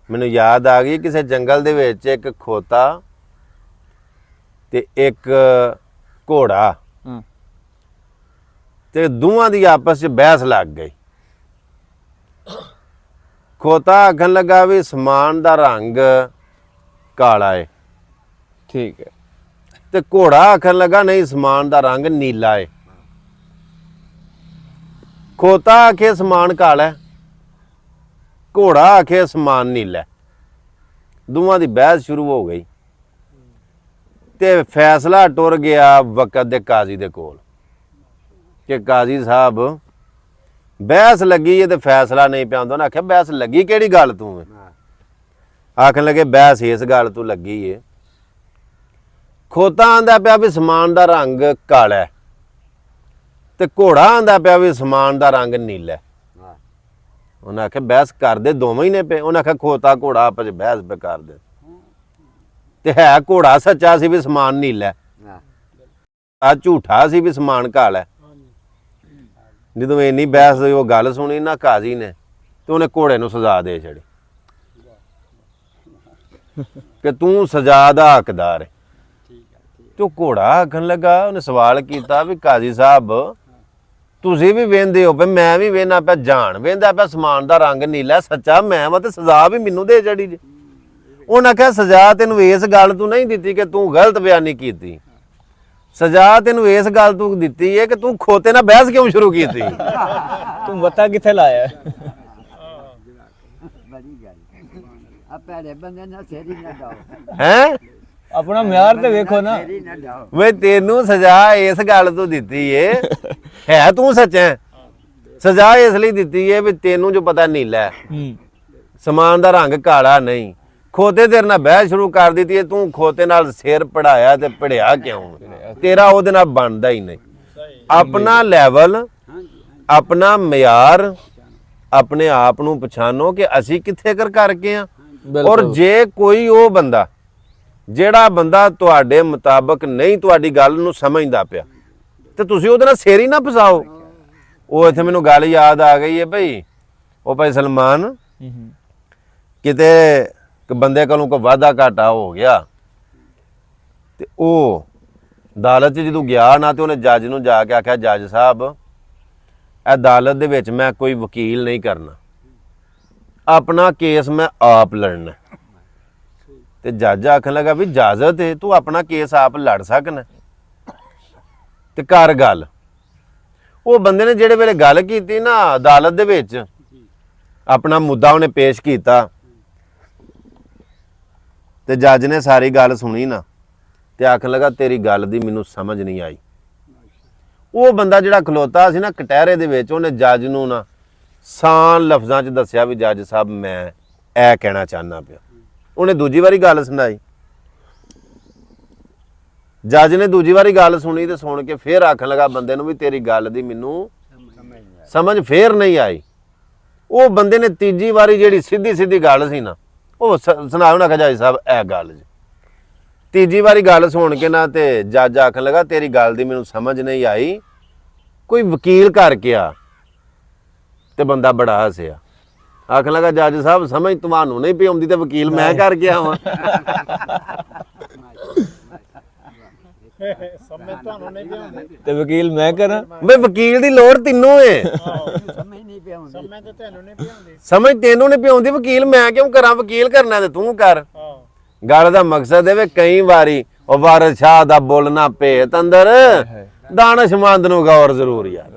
ਮੈਨੂੰ ਯਾਦ ਆ ਗਈ ਕਿਸੇ ਜੰਗਲ ਦੇ ਵਿੱਚ ਇੱਕ ਖੋਤਾ ਤੇ ਇੱਕ ਘੋੜਾ ਤੇ ਦੋਵਾਂ ਦੀ ਆਪਸ ਵਿੱਚ ਬਹਿਸ ਲੱਗ ਗਈ। ਖੋਤਾ ਆਖਣ ਲੱਗਾ ਵੀ ਸਮਾਨ ਦਾ ਰੰਗ ਕਾਲਾ ਏ, ਠੀਕ ਹੈ। ਤੇ ਘੋੜਾ ਆਖਣ ਲੱਗਾ ਨਹੀਂ ਸਮਾਨ ਦਾ ਰੰਗ ਨੀਲਾ ਏ। ਖੋਤਾ ਆਖੇ ਸਮਾਨ ਕਾਲਾ, ਘੋੜਾ ਆਖੇ ਸਮਾਨ ਨੀਲਾ। ਦੋਵਾਂ ਦੀ ਬਹਿਸ ਸ਼ੁਰੂ ਹੋ ਗਈ ਤੇ ਫੈਸਲਾ ਟੁਰ ਗਿਆ ਵਕਤ ਦੇ ਕਾਜ਼ੀ ਦੇ ਕੋਲ ਕਿ ਕਾਜ਼ੀ ਸਾਹਿਬ ਬਹਿਸ ਲੱਗੀ ਹੈ ਤੇ ਫੈਸਲਾ ਨਹੀਂ ਪਿਆ ਹੁੰਦਾ। ਉਹਨੇ ਆਖਿਆ ਬਹਿਸ ਲੱਗੀ ਕਿਹੜੀ ਗੱਲ ਤੂੰ? ਆਖਣ ਲੱਗੇ ਬਹਿਸ ਇਸ ਗੱਲ ਤੂੰ ਲੱਗੀ ਏ, ਖੋਤਾ ਆਂਦਾ ਪਿਆ ਵੀ ਸਮਾਨ ਦਾ ਰੰਗ ਕਾਲਾ ਤੇ ਘੋੜਾ ਆਂਦਾ ਪਿਆ ਵੀ ਸਮਾਨ ਦਾ ਰੰਗ ਨੀਲਾ। ਉਹਨੇ ਆਖਿਆ ਬਹਿਸ ਕਰਦੇ ਦੋਵੇਂ ਹੀ ਨੇ ਪਏ। ਉਹਨੇ ਆਖਿਆ ਖੋਤਾ ਘੋੜਾ ਆਪਸ ਬਹਿਸ ਪੇ ਕਰਦੇ ਤੇ ਹੈ ਘੋੜਾ ਸੱਚਾ ਸੀ ਵੀ ਸਮਾਨ ਨੀਲਾ, ਆ ਝੂਠਾ ਸੀ ਵੀ ਸਮਾਨ ਕਾਲਾ। ਜਦੋਂ ਇੰਨੀ ਬਹਿਸ ਉਹ ਗੱਲ ਸੁਣੀ ਨਾ ਕਾਜ਼ੀ ਨੇ ਤੇ ਉਹਨੇ ਘੋੜੇ ਨੂੰ ਸਜ਼ਾ ਦੇ ਛੜੀ ਕਿ ਤੂੰ ਸਜ਼ਾ ਦਾ ਹੱਕਦਾਰ ਹੈ। ਤੇ ਉਹ ਘੋੜਾ ਆਖਣ ਲੱਗਾ, ਉਹਨੇ ਸਵਾਲ ਕੀਤਾ ਵੀ ਕਾਜ਼ੀ ਸਾਹਿਬ ਤੁਸੀਂ ਵੀ ਵੇਂਦੇ ਹੋ ਪਏ, ਮੈਂ ਵੀ ਵੇਖਣਾ ਪਿਆ, ਜਾਣ ਵੇਂਦਾ ਪਿਆ ਸਮਾਨ ਦਾ ਰੰਗ ਨੀਲਾ ਸੱਚਾ ਮੈਂ ਵਾ ਤੇ ਸਜ਼ਾ ਵੀ ਮੈਨੂੰ ਦੇ ਛੜੀ ਜੇ। ਉਹਨਾਂ ਆਖਿਆ ਸਜ਼ਾ ਤੈਨੂੰ ਇਸ ਗੱਲ ਤੂੰ ਨਹੀਂ ਦਿੱਤੀ ਕਿ ਤੂੰ ਗਲਤ ਬਿਆਨੀ ਕੀਤੀ, ਸਜ਼ਾ ਤੈਨੂੰ ਇਸ ਗੱਲ ਤੂੰ ਦਿੱਤੀ ਹੈ ਕਿ ਤੂੰ ਖੋਤੇ ਨਾਲ ਬਹਿਸ ਕਿਉਂ ਸ਼ੁਰੂ ਕੀਤੀ। ਤੂੰ ਬੱਤਾ ਕਿੱਥੇ ਲਾਇਆ? ਹੈ ਆਪਣਾ ਮਿਆਰ ਤੇ ਵੇਖੋ ਨਾ। ਵੇ ਤੈਨੂੰ ਸਜ਼ਾ ਇਸ ਗੱਲ ਤੋਂ ਦਿੱਤੀ ਏ, ਹੈ ਤੂੰ ਸੱਚਾ, ਸਜ਼ਾ ਇਸ ਲਈ ਦਿੱਤੀ ਏ ਵੀ ਤੈਨੂੰ ਜੋ ਪਤਾ ਨੀਲਾ ਸਮਾਨ ਦਾ ਰੰਗ ਕਾਲਾ ਨਹੀਂ। ਖੋਤੇ ਤੇਰੇ ਨਾਲ ਬਹਿਸ ਸ਼ੁਰੂ ਕਰ ਦਿੱਤੀ ਏ, ਤੂੰ ਖੋਤੇ ਨਾਲ ਸਿਰ ਪੜਾਇਆ ਤੇ ਪੜਿਆ ਕਿਉਂ? ਤੇਰਾ ਉਹਦੇ ਨਾਲ ਬਣਦਾ ਹੀ ਨਹੀਂ। ਆਪਣਾ ਲੈਵਲ, ਆਪਣਾ ਮਿਆਰ, ਆਪਣੇ ਆਪ ਨੂੰ ਪਛਾਣੋ ਕਿ ਅਸੀਂ ਕਿੱਥੇ ਕਰਕੇ ਆ। ਔਰ ਜੇ ਕੋਈ ਉਹ ਬੰਦਾ ਜਿਹੜਾ ਬੰਦਾ ਤੁਹਾਡੇ ਮੁਤਾਬਕ ਨਹੀਂ ਤੁਹਾਡੀ ਗੱਲ ਨੂੰ ਸਮਝਦਾ ਪਿਆ ਤੇ ਤੁਸੀਂ ਉਹਦੇ ਨਾਲ ਸਿਰ ਹੀ ਨਾ ਫਸਾਓ। ਉਹ ਇੱਥੇ ਮੈਨੂੰ ਗੱਲ ਯਾਦ ਆ ਗਈ ਹੈ ਭਈ, ਉਹ ਭਾਈ ਸਲਮਾਨ ਕਿਤੇ ਬੰਦੇ ਕੋਲੋਂ ਕੋਈ ਵਾਧਾ ਘਾਟਾ ਹੋ ਗਿਆ ਤੇ ਉਹ ਅਦਾਲਤ 'ਚ ਜਦੋਂ ਗਿਆ ਨਾ ਤੇ ਉਹਨੇ ਜੱਜ ਨੂੰ ਜਾ ਕੇ ਆਖਿਆ ਜੱਜ ਸਾਹਿਬ ਅਦਾਲਤ ਦੇ ਵਿੱਚ ਮੈਂ ਕੋਈ ਵਕੀਲ ਨਹੀਂ ਕਰਨਾ, ਆਪਣਾ ਕੇਸ ਮੈਂ ਆਪ ਲੜਨਾ। ਤੇ ਜੱਜ ਆਖਣ ਲੱਗਾ ਵੀ ਇਜਾਜ਼ਤ ਹੈ, ਤੂੰ ਆਪਣਾ ਕੇਸ ਆਪ ਲੜ ਸਕਣਾ ਤੇ ਕਰ ਗੱਲ। ਉਹ ਬੰਦੇ ਨੇ ਜਿਹੜੇ ਵੇਲੇ ਗੱਲ ਕੀਤੀ ਨਾ ਅਦਾਲਤ ਦੇ ਵਿੱਚ, ਆਪਣਾ ਮੁੱਦਾ ਉਹਨੇ ਪੇਸ਼ ਕੀਤਾ ਤੇ ਜੱਜ ਨੇ ਸਾਰੀ ਗੱਲ ਸੁਣੀ ਨਾ ਤੇ ਆਖਣ ਲੱਗਾ ਤੇਰੀ ਗੱਲ ਦੀ ਮੈਨੂੰ ਸਮਝ ਨਹੀਂ ਆਈ। ਉਹ ਬੰਦਾ ਜਿਹੜਾ ਖਲੋਤਾ ਸੀ ਨਾ ਕਟਹਿਰੇ ਦੇ ਵਿੱਚ, ਉਹਨੇ ਜੱਜ ਨੂੰ ਨਾ ਸਾਨ ਲਫ਼ਜ਼ਾਂ 'ਚ ਦੱਸਿਆ ਵੀ ਜੱਜ ਸਾਹਿਬ ਮੈਂ ਇਹ ਕਹਿਣਾ ਚਾਹੁੰਦਾ ਪਿਆ। ਉਹਨੇ ਦੂਜੀ ਵਾਰੀ ਗੱਲ ਸੁਣਾਈ, ਜੱਜ ਨੇ ਦੂਜੀ ਵਾਰੀ ਗੱਲ ਸੁਣੀ ਤੇ ਸੁਣ ਕੇ ਫੇਰ ਆਖਣ ਲੱਗਾ ਬੰਦੇ ਨੂੰ ਵੀ ਤੇਰੀ ਗੱਲ ਦੀ ਮੈਨੂੰ ਸਮਝ ਫੇਰ ਨਹੀਂ ਆਈ। ਉਹ ਬੰਦੇ ਨੇ ਤੀਜੀ ਵਾਰੀ ਜਿਹੜੀ ਸਿੱਧੀ ਗੱਲ ਸੀ ਨਾ ਉਹ ਸੁਣਾਉ ਨਾ ਜੱਜ ਸਾਹਿਬ ਇਹ ਗੱਲ ਜੀ। ਤੀਜੀ ਵਾਰੀ ਗੱਲ ਸੁਣ ਕੇ ਨਾ ਤੇ ਜੱਜ ਆਖਣ ਲੱਗਾ ਤੇਰੀ ਗੱਲ ਦੀ ਮੈਨੂੰ ਸਮਝ ਨਹੀਂ ਆਈ, ਕੋਈ ਵਕੀਲ ਕਰਕੇ ਆ। ਤੇ ਬੰਦਾ ਬੜਾ ਹੱਸਿਆ, ਆਖਣ ਲੱਗਾ ਜੱਜ ਸਾਹਿਬ ਸਮਝ ਤੁਹਾਨੂੰ ਨਹੀਂ ਪਈ ਆਉਂਦੀ ਤੇ ਵਕੀਲ ਮੈਂ ਕਰਕੇ ਆਵਾਂ। ਤੇ ਵਕੀਲ ਮੈਂ ਕਰਾਂ? ਬਈ ਵਕੀਲ ਦੀ ਲੋੜ ਤੈਨੂੰ ਏ, ਸਮਝ ਤੈਨੂੰ ਨਹੀਂ ਪਿਆਉਂਦੀ, ਵਕੀਲ ਮੈਂ ਕਿਉਂ ਕਰਾਂ? ਵਕੀਲ ਕਰਨਾ ਤੇ ਤੂੰ ਕਰ। ਗੱਲ ਦਾ ਮਕਸਦ ਹੈ ਕਈ ਵਾਰੀ ਉਹ ਵਾਰਿਸ ਸ਼ਾਹ ਦਾ ਬੋਲਣਾ ਭੇਤ ਅੰਦਰ ਦਾਨਸ਼ਮੰਦ ਨੂੰ ਗੌਰ ਜ਼ਰੂਰ ਯਾਰ।